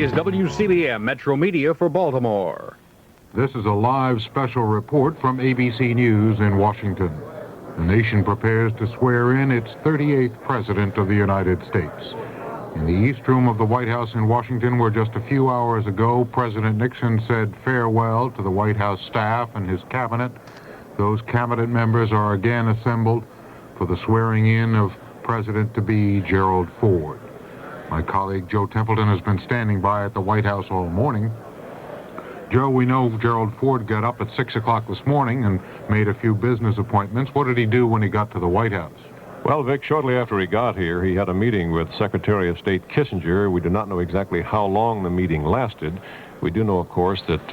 is WCBM Metro Media for Baltimore. This is a live special report from ABC News in Washington. The nation prepares to swear in its 38th President of the United States. In the East Room of the White House in Washington, where just a few hours ago, President Nixon said farewell to the White House staff and his cabinet, those cabinet members are again assembled for the swearing in of President-to-be Gerald Ford. My colleague Joe Templeton has been standing by at the White House all morning. Joe, we know Gerald Ford got up at 6 o'clock this morning and made a few business appointments. What did he do when he got to the White House? Well, Vic, shortly after he got here, he had a meeting with Secretary of State Kissinger. We do not know exactly how long the meeting lasted. We do know, of course, that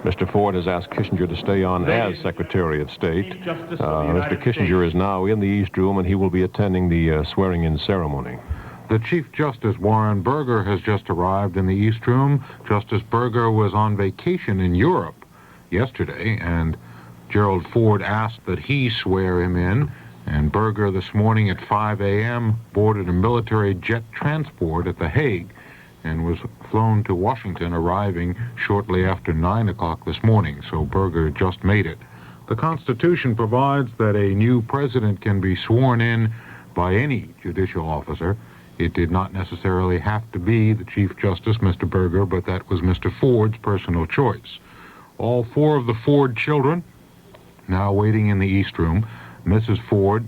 Mr. Ford has asked Kissinger to stay on as Secretary of State. Mr. Kissinger is now in the East Room, and he will be attending the swearing-in ceremony. The Chief Justice, Warren Burger, has just arrived in the East Room. Justice Burger was on vacation in Europe yesterday, and Gerald Ford asked that he swear him in. And Burger this morning at 5 a.m. boarded a military jet transport at The Hague and was flown to Washington, arriving shortly after 9 o'clock this morning. So Burger just made it. The Constitution provides that a new president can be sworn in by any judicial officer. It did not necessarily have to be the Chief Justice, Mr. Burger, but that was Mr. Ford's personal choice. All four of the Ford children now waiting in the East Room. Mrs. Ford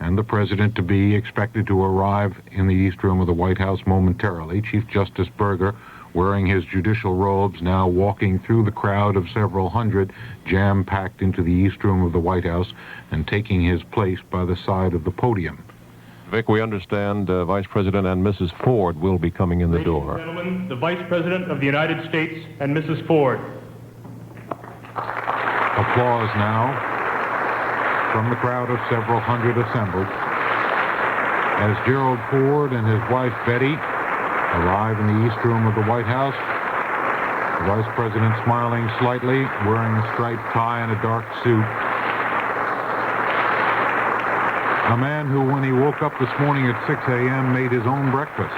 and the President-to-be expected to arrive in the East Room of the White House momentarily. Chief Justice Burger, wearing his judicial robes, now walking through the crowd of several hundred jam-packed into the East Room of the White House and taking his place by the side of the podium. Vic, we understand Vice President and Mrs. Ford will be coming in the door. Ladies and gentlemen, the Vice President of the United States and Mrs. Ford. Applause now from the crowd of several hundred assembled as Gerald Ford and his wife Betty arrive in the East Room of the White House. The Vice President smiling slightly, wearing a striped tie and a dark suit. A man who, when he woke up this morning at 6 a.m., made his own breakfast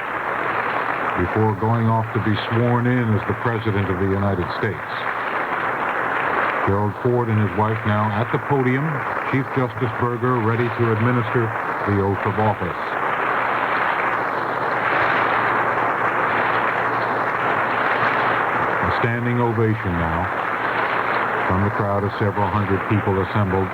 before going off to be sworn in as the President of the United States. Gerald Ford and his wife now at the podium. Chief Justice Burger ready to administer the oath of office. A standing ovation now from the crowd of several hundred people assembled.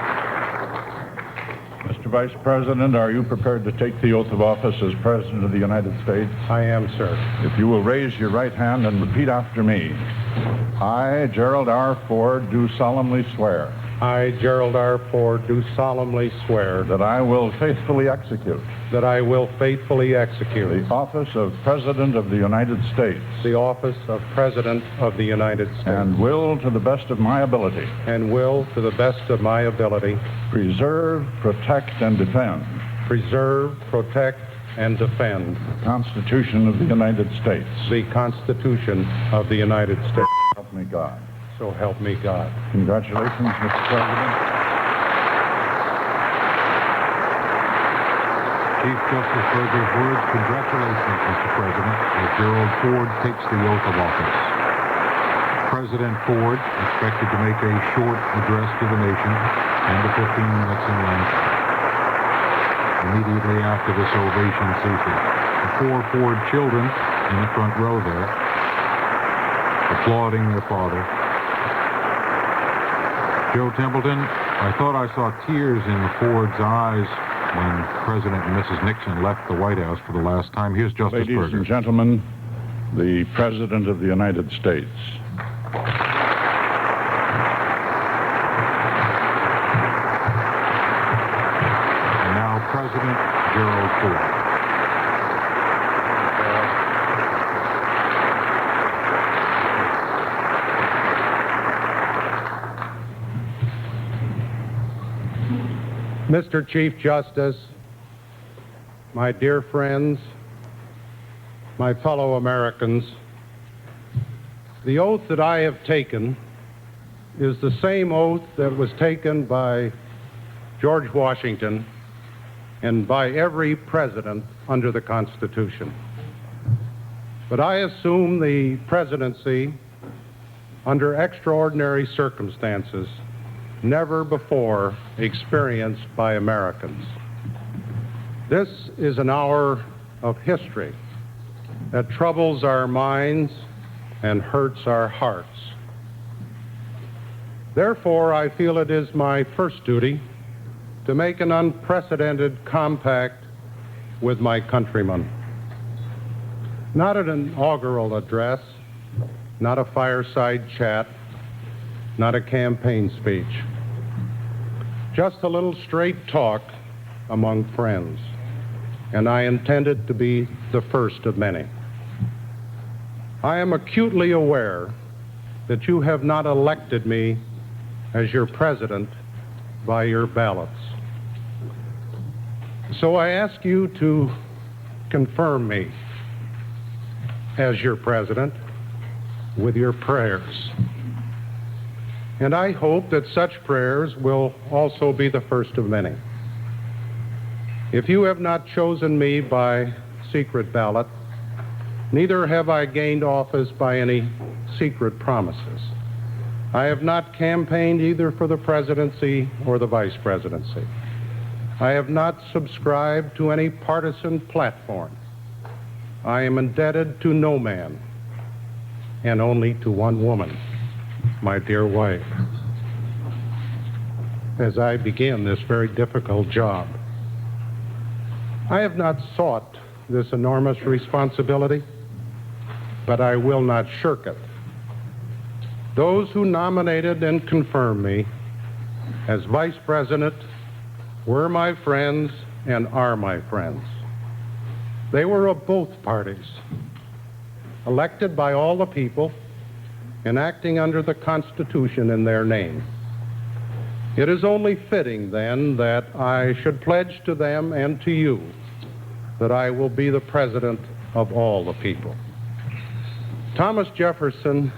Mr. Vice President, are you prepared to take the oath of office as President of the United States? I am, sir. If you will raise your right hand and repeat after me. I, Gerald R. Ford, do solemnly swear. I, Gerald R. Ford, do solemnly swear that I will faithfully execute. That I will faithfully execute. The office of President of the United States. The office of President of the United States. And will, to the best of my ability. And will, to the best of my ability. Preserve, protect, and defend. Preserve, protect, and defend. The Constitution of the United States. The Constitution of the United States. Help me God. So help me God. Congratulations, Mr. President. Chief Justice Burger's words, congratulations, Mr. President, as Gerald Ford takes the oath of office. President Ford expected to make a short address to the nation, 10 to 15 minutes in length, immediately after this ovation ceases. The four Ford children in the front row there, applauding their father. Joe Templeton, I thought I saw tears in the Ford's eyes when President and Mrs. Nixon left the White House for the last time. Here's Justice Burger. Ladies and gentlemen, the President of the United States. And now President Gerald Ford. Mr. Chief Justice, my dear friends, my fellow Americans, the oath that I have taken is the same oath that was taken by George Washington and by every president under the Constitution. but I assume the presidency under extraordinary circumstances never before experienced by Americans. This is an hour of history that troubles our minds and hurts our hearts. Therefore, I feel it is my first duty to make an unprecedented compact with my countrymen. Not an inaugural address, not a fireside chat, not a campaign speech. Just a little straight talk among friends, and I intended to be the first of many. I am acutely aware that you have not elected me as your president by your ballots. So I ask you to confirm me as your president with your prayers. And I hope that such prayers will also be the first of many. If you have not chosen me by secret ballot, neither have I gained office by any secret promises. I have not campaigned either for the presidency or the vice presidency. I have not subscribed to any partisan platform. I am indebted to no man, and only to one woman, my dear wife, as I begin this very difficult job. I have not sought this enormous responsibility, but I will not shirk it. Those who nominated and confirmed me as vice president were my friends and are my friends. They were of both parties, elected by all the people and acting under the Constitution in their name. It is only fitting, then, that I should pledge to them and to you that I will be the president of all the people. Thomas Jefferson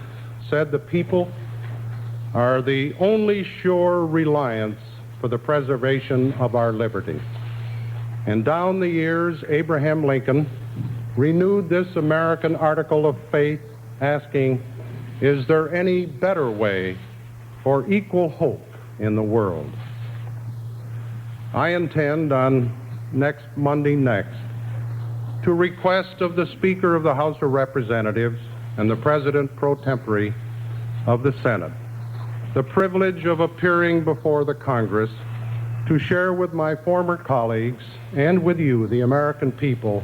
said the people are the only sure reliance for the preservation of our liberty. And down the years, Abraham Lincoln renewed this American article of faith, asking, is there any better way for equal hope in the world? I intend on next Monday to request of the Speaker of the House of Representatives and the President pro tempore of the Senate the privilege of appearing before the Congress to share with my former colleagues and with you, the American people,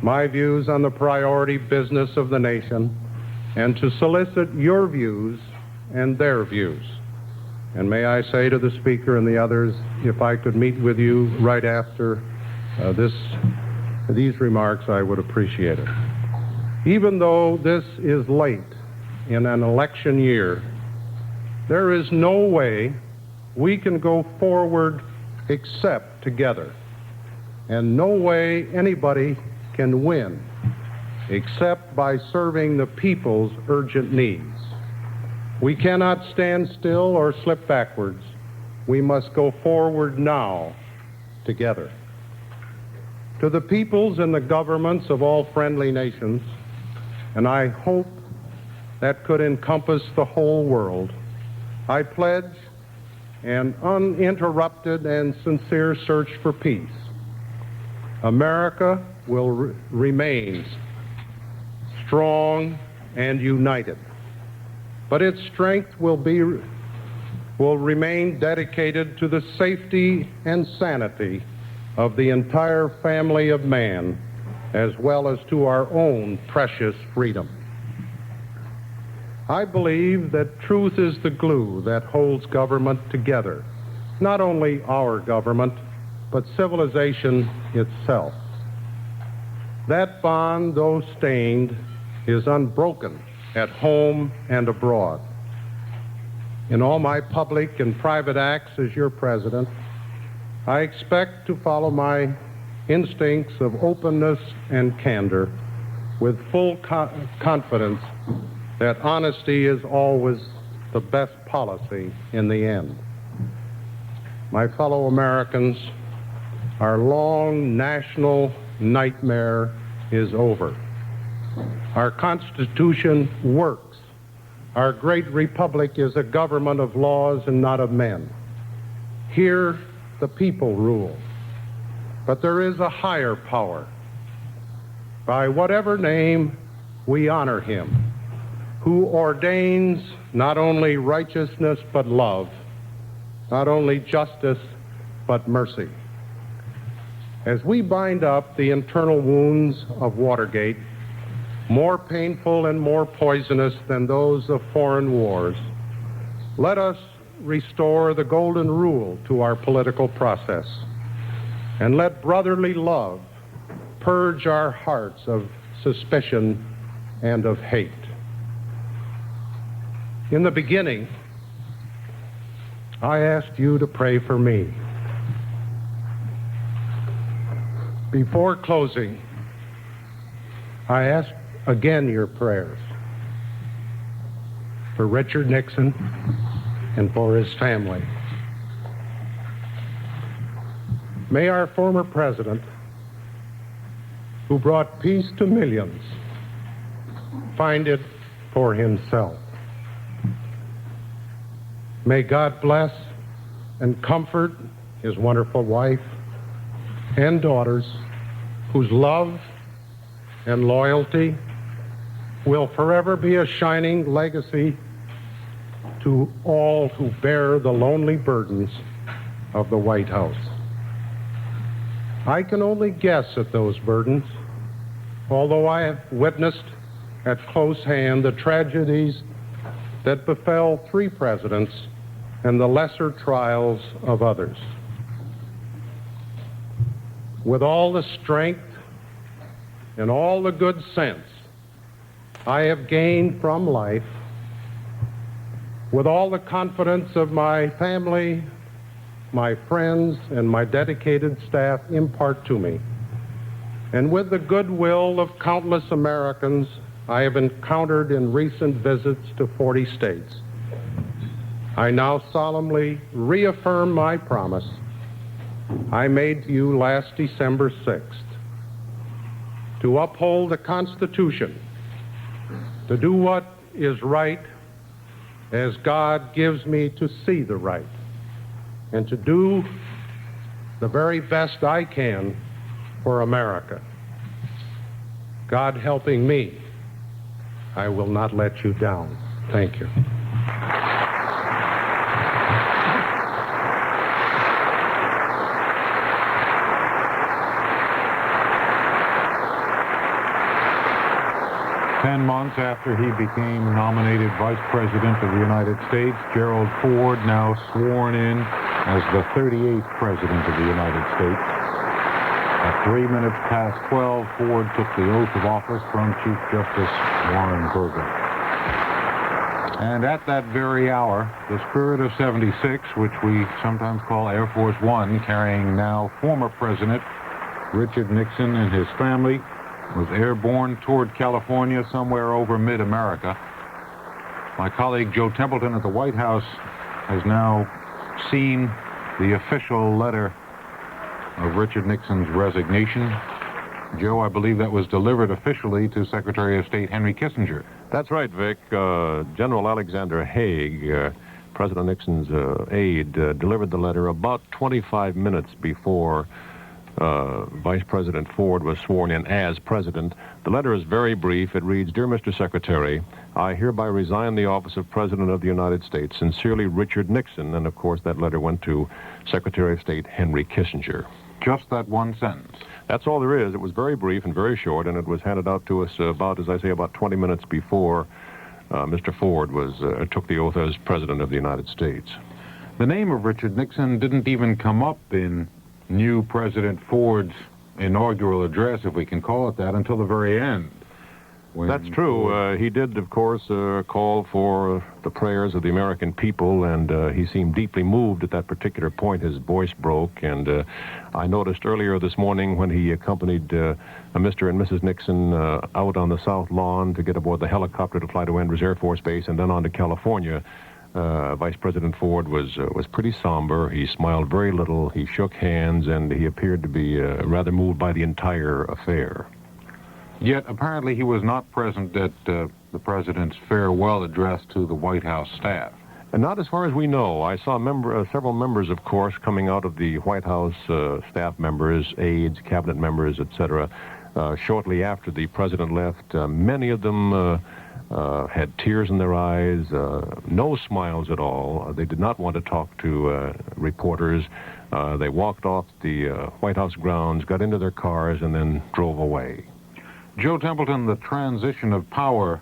my views on the priority business of the nation, and to solicit your views and their views. And may I say to the Speaker and the others, if I could meet with you right after these remarks, I would appreciate it. Even though this is late in an election year, there is no way we can go forward except together, and no way anybody can win except by serving the people's urgent needs. We cannot stand still or slip backwards. We must go forward now together. To the peoples and the governments of all friendly nations, and I hope that could encompass the whole world, I pledge an uninterrupted and sincere search for peace. America will remain strong and united, but its strength will remain dedicated to the safety and sanity of the entire family of man, as well as to our own precious freedom. I believe that truth is the glue that holds government together, not only our government, but civilization itself. That bond, though stained, is unbroken at home and abroad. In all my public and private acts as your president, I expect to follow my instincts of openness and candor with full confidence that honesty is always the best policy in the end. My fellow Americans, our long national nightmare is over. Our Constitution works. Our great republic is a government of laws and not of men. Here, the people rule. But there is a higher power. By whatever name, we honor him, who ordains not only righteousness but love, not only justice but mercy. As we bind up the internal wounds of Watergate, more painful and more poisonous than those of foreign wars, let us restore the golden rule to our political process, and let brotherly love purge our hearts of suspicion and of hate. In the beginning, I asked you to pray for me. Before closing, I ask again your prayers for Richard Nixon and for his family. May our former president, who brought peace to millions, find it for himself. May God bless and comfort his wonderful wife and daughters, whose love and loyalty will forever be a shining legacy to all who bear the lonely burdens of the White House. I can only guess at those burdens, although I have witnessed at close hand the tragedies that befell 3 presidents and the lesser trials of others. With all the strength and all the good sense I have gained from life, with all the confidence of my family, my friends, and my dedicated staff impart to me, and with the goodwill of countless Americans I have encountered in recent visits to 40 states, I now solemnly reaffirm my promise I made to you last December 6th to uphold the Constitution, to do what is right as God gives me to see the right, and to do the very best I can for America. God helping me, I will not let you down. Thank you. 10 months after he became nominated Vice President of the United States, Gerald Ford, now sworn in as the 38th President of the United States. At 3 minutes past 12, Ford took the oath of office from Chief Justice Warren Burger. And at that very hour, the Spirit of 76, which we sometimes call Air Force One, carrying now former President Richard Nixon and his family, was airborne toward California, somewhere over mid-America. My colleague Joe Templeton at the White House has now seen the official letter of Richard Nixon's resignation. Joe, I believe that was delivered officially to Secretary of State Henry Kissinger. That's right, Vic. General Alexander Haig, President Nixon's aide, delivered the letter about 25 minutes before Vice President Ford was sworn in as president. The letter is very brief. It reads, "Dear Mr. Secretary, I hereby resign the office of President of the United States. Sincerely, Richard Nixon." And, of course, that letter went to Secretary of State Henry Kissinger. Just that one sentence. That's all there is. It was very brief and very short, and it was handed out to us about 20 minutes before Mr. Ford took the oath as President of the United States. The name of Richard Nixon didn't even come up in new President Ford's inaugural address, if we can call it that, until the very end. That's true. He did, of course, call for the prayers of the American people, and he seemed deeply moved at that particular point. His voice broke, and I noticed earlier this morning when he accompanied Mr. and Mrs. Nixon out on the South Lawn to get aboard the helicopter to fly to Andrews Air Force Base and then on to California, Vice President Ford was pretty somber. He smiled very little. He shook hands, and he appeared to be rather moved by the entire affair. Yet apparently he was not present at the president's farewell address to the White House staff. And not as far as we know. I saw several members, of course, coming out of the White House, staff members, aides, cabinet members, etc. Shortly after the president left. Many of them had tears in their eyes, no smiles at all. They did not want to talk to reporters. They walked off the White House grounds, got into their cars, and then drove away. Joe Templeton, the transition of power,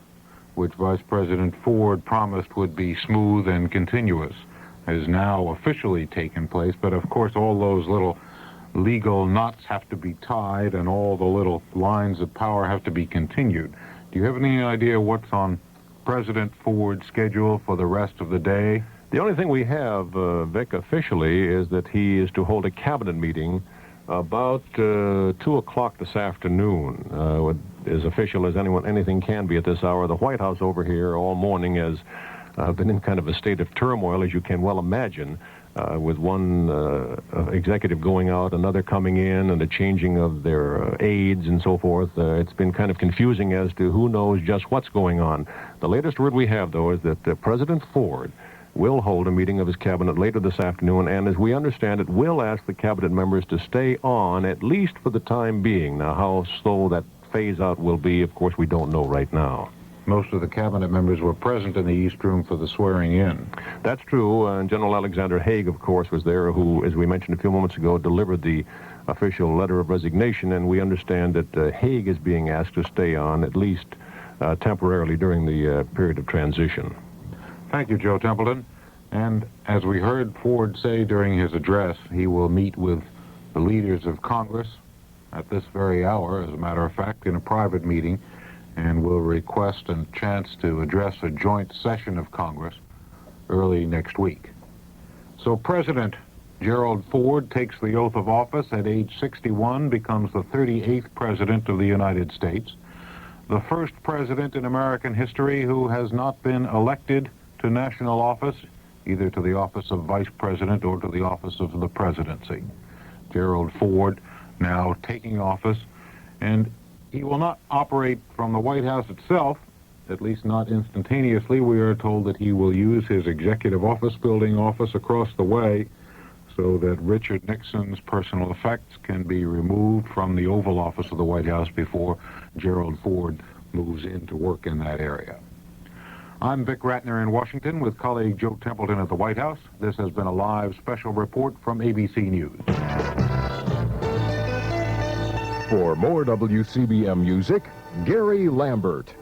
which Vice President Ford promised would be smooth and continuous, has now officially taken place. But of course, all those little legal knots have to be tied, and all the little lines of power have to be continued. Do you have any idea what's on President Ford's schedule for the rest of the day? The only thing we have, Vic, officially, is that he is to hold a cabinet meeting about 2 o'clock this afternoon. As official as anything can be at this hour. The White House over here all morning has been in kind of a state of turmoil, as you can well imagine, with one executive going out, another coming in, and the changing of their aides and so forth. It's been kind of confusing as to who knows just what's going on. The latest word we have, though, is that President Ford will hold a meeting of his cabinet later this afternoon, and as we understand it, will ask the cabinet members to stay on, at least for the time being. Now, how slow that phase-out will be, of course, we don't know right now. Most of the cabinet members were present in the East Room for the swearing-in. That's true, and General Alexander Haig, of course, was there, who, as we mentioned a few moments ago, delivered the official letter of resignation, and we understand that Haig is being asked to stay on, at least temporarily, during the period of transition. Thank you, Joe Templeton. And as we heard Ford say during his address, he will meet with the leaders of Congress at this very hour, as a matter of fact, in a private meeting, and will request a chance to address a joint session of Congress early next week. So President Gerald Ford takes the oath of office at age 61, becomes the 38th President of the United States, the first president in American history who has not been elected to national office, either to the office of Vice President or to the office of the presidency. Gerald Ford now taking office, and he will not operate from the White House itself, at least not instantaneously. We are told that he will use his executive office building office across the way so that Richard Nixon's personal effects can be removed from the Oval Office of the White House before Gerald Ford moves in to work in that area. I'm Vic Ratner in Washington with colleague Joe Templeton at the White House. This has been a live special report from ABC News. For more WCBM music, Gary Lambert.